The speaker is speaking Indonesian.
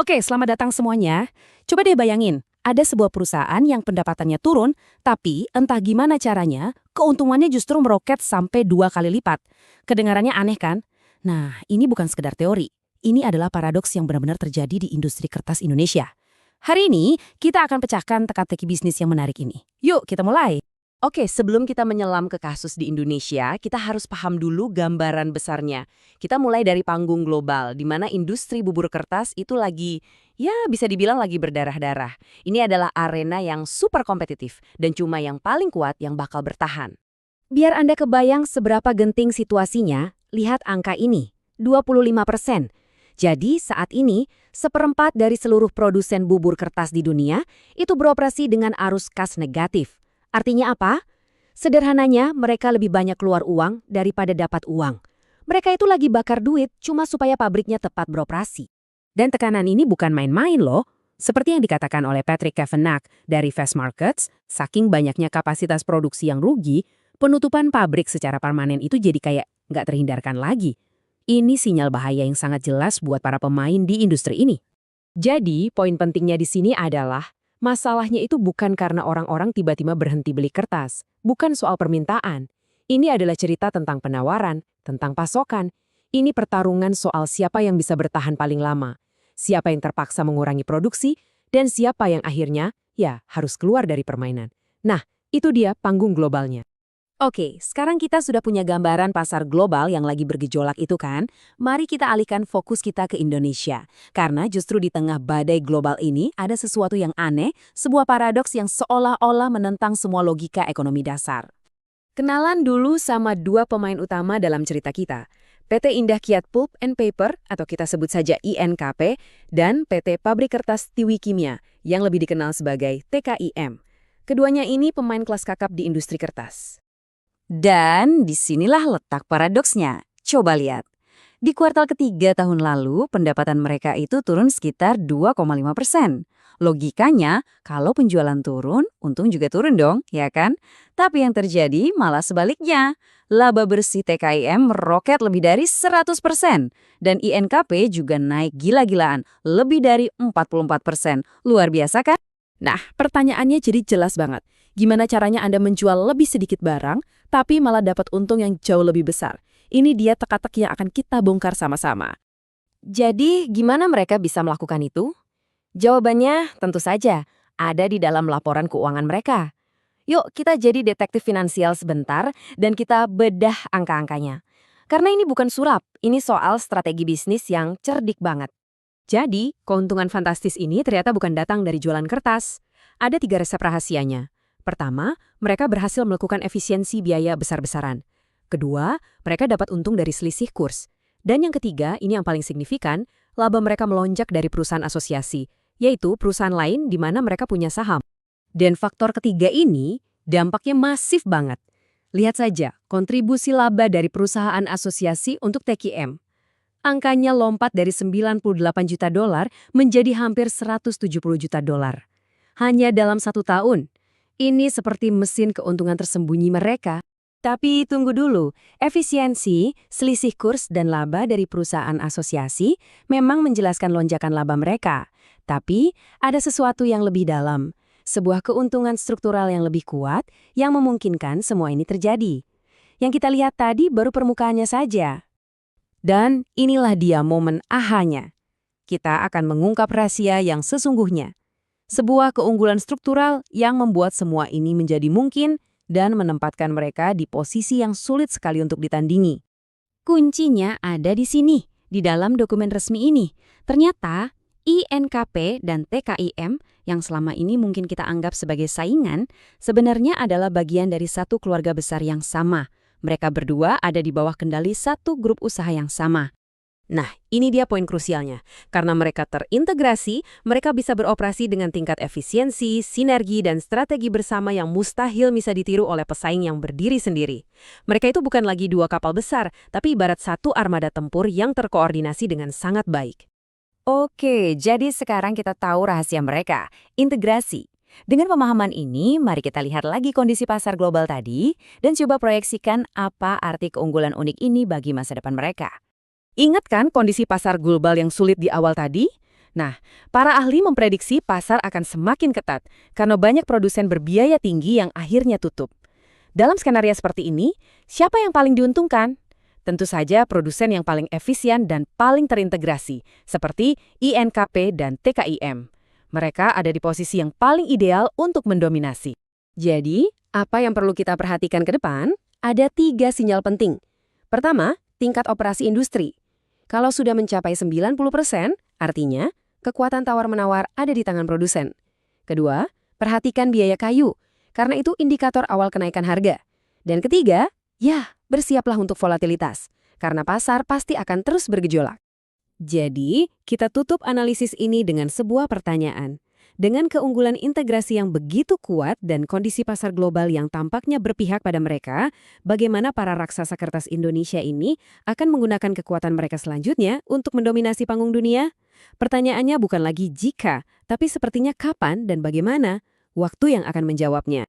Oke, selamat datang semuanya. Coba deh bayangin, ada sebuah perusahaan yang pendapatannya turun, tapi entah gimana caranya, keuntungannya justru meroket sampai 2 kali lipat. Kedengarannya aneh kan? Nah, ini bukan sekedar teori. Ini adalah paradoks yang benar-benar terjadi di industri kertas Indonesia. Hari ini, kita akan pecahkan teka-teki bisnis yang menarik ini. Yuk, kita mulai. Oke, sebelum kita menyelam ke kasus di Indonesia, kita harus paham dulu gambaran besarnya. Kita mulai dari panggung global, di mana industri bubur kertas itu lagi, ya bisa dibilang lagi berdarah-darah. Ini adalah arena yang super kompetitif, dan cuma yang paling kuat yang bakal bertahan. Biar Anda kebayang seberapa genting situasinya, lihat angka ini, 25%. Jadi saat ini, seperempat dari seluruh produsen bubur kertas di dunia itu beroperasi dengan arus kas negatif. Artinya apa? Sederhananya, mereka lebih banyak keluar uang daripada dapat uang. Mereka itu lagi bakar duit cuma supaya pabriknya tepat beroperasi. Dan tekanan ini bukan main-main loh. Seperti yang dikatakan oleh Patrick Kavanagh dari Fast Markets, saking banyaknya kapasitas produksi yang rugi, penutupan pabrik secara permanen itu jadi kayak nggak terhindarkan lagi. Ini sinyal bahaya yang sangat jelas buat para pemain di industri ini. Jadi, poin pentingnya di sini adalah masalahnya itu bukan karena orang-orang tiba-tiba berhenti beli kertas, bukan soal permintaan. Ini adalah cerita tentang penawaran, tentang pasokan. Ini pertarungan soal siapa yang bisa bertahan paling lama, siapa yang terpaksa mengurangi produksi, dan siapa yang akhirnya, ya, harus keluar dari permainan. Nah, itu dia panggung globalnya. Oke, sekarang kita sudah punya gambaran pasar global yang lagi bergejolak itu kan? Mari kita alihkan fokus kita ke Indonesia. Karena justru di tengah badai global ini ada sesuatu yang aneh, sebuah paradoks yang seolah-olah menentang semua logika ekonomi dasar. Kenalan dulu sama dua pemain utama dalam cerita kita. PT Indah Kiat Pulp and Paper, atau kita sebut saja INKP, dan PT Pabrik Kertas Tiwi Kimia, yang lebih dikenal sebagai TKIM. Keduanya ini pemain kelas kakap di industri kertas. Dan disinilah letak paradoksnya. Coba lihat. Di kuartal ketiga tahun lalu, pendapatan mereka itu turun sekitar 2,5%. Logikanya, kalau penjualan turun, untung juga turun dong, ya kan? Tapi yang terjadi malah sebaliknya. Laba bersih TKIM meroket lebih dari 100%. Dan INKP juga naik gila-gilaan, lebih dari 44%. Luar biasa kan? Nah, pertanyaannya jadi jelas banget. Gimana caranya Anda menjual lebih sedikit barang, tapi malah dapat untung yang jauh lebih besar? Ini dia teka-teki yang akan kita bongkar sama-sama. Jadi, gimana mereka bisa melakukan itu? Jawabannya tentu saja ada di dalam laporan keuangan mereka. Yuk, kita jadi detektif finansial sebentar dan kita bedah angka-angkanya. Karena ini bukan sulap, ini soal strategi bisnis yang cerdik banget. Jadi, keuntungan fantastis ini ternyata bukan datang dari jualan kertas. Ada 3 resep rahasianya. Pertama, mereka berhasil melakukan efisiensi biaya besar-besaran. Kedua, mereka dapat untung dari selisih kurs. Dan yang ketiga, ini yang paling signifikan, laba mereka melonjak dari perusahaan asosiasi, yaitu perusahaan lain di mana mereka punya saham. Dan faktor ketiga ini dampaknya masif banget. Lihat saja kontribusi laba dari perusahaan asosiasi untuk TKIM. Angkanya lompat dari 98 juta dolar menjadi hampir 170 juta dolar. Hanya dalam 1 tahun. Ini seperti mesin keuntungan tersembunyi mereka. Tapi tunggu dulu, efisiensi, selisih kurs, dan laba dari perusahaan asosiasi memang menjelaskan lonjakan laba mereka. Tapi ada sesuatu yang lebih dalam, sebuah keuntungan struktural yang lebih kuat yang memungkinkan semua ini terjadi. Yang kita lihat tadi baru permukaannya saja. Dan inilah dia momen ahanya. Kita akan mengungkap rahasia yang sesungguhnya. Sebuah keunggulan struktural yang membuat semua ini menjadi mungkin dan menempatkan mereka di posisi yang sulit sekali untuk ditandingi. Kuncinya ada di sini, di dalam dokumen resmi ini. Ternyata, INKP dan TKIM yang selama ini mungkin kita anggap sebagai saingan, sebenarnya adalah bagian dari satu keluarga besar yang sama. Mereka berdua ada di bawah kendali satu grup usaha yang sama. Nah, ini dia poin krusialnya. Karena mereka terintegrasi, mereka bisa beroperasi dengan tingkat efisiensi, sinergi, dan strategi bersama yang mustahil bisa ditiru oleh pesaing yang berdiri sendiri. Mereka itu bukan lagi 2 kapal besar, tapi ibarat satu armada tempur yang terkoordinasi dengan sangat baik. Oke, jadi sekarang kita tahu rahasia mereka, integrasi. Dengan pemahaman ini, mari kita lihat lagi kondisi pasar global tadi dan coba proyeksikan apa arti keunggulan unik ini bagi masa depan mereka. Ingat kan kondisi pasar global yang sulit di awal tadi? Nah, para ahli memprediksi pasar akan semakin ketat karena banyak produsen berbiaya tinggi yang akhirnya tutup. Dalam skenario seperti ini, siapa yang paling diuntungkan? Tentu saja produsen yang paling efisien dan paling terintegrasi, seperti INKP dan TKIM. Mereka ada di posisi yang paling ideal untuk mendominasi. Jadi, apa yang perlu kita perhatikan ke depan? Ada 3 sinyal penting. Pertama, tingkat operasi industri. Kalau sudah mencapai 90%, artinya kekuatan tawar-menawar ada di tangan produsen. Kedua, perhatikan biaya kayu, karena itu indikator awal kenaikan harga. Dan ketiga, ya, bersiaplah untuk volatilitas, karena pasar pasti akan terus bergejolak. Jadi, kita tutup analisis ini dengan sebuah pertanyaan. Dengan keunggulan integrasi yang begitu kuat dan kondisi pasar global yang tampaknya berpihak pada mereka, bagaimana para raksasa kertas Indonesia ini akan menggunakan kekuatan mereka selanjutnya untuk mendominasi panggung dunia? Pertanyaannya bukan lagi jika, tapi sepertinya kapan dan bagaimana. Waktu yang akan menjawabnya.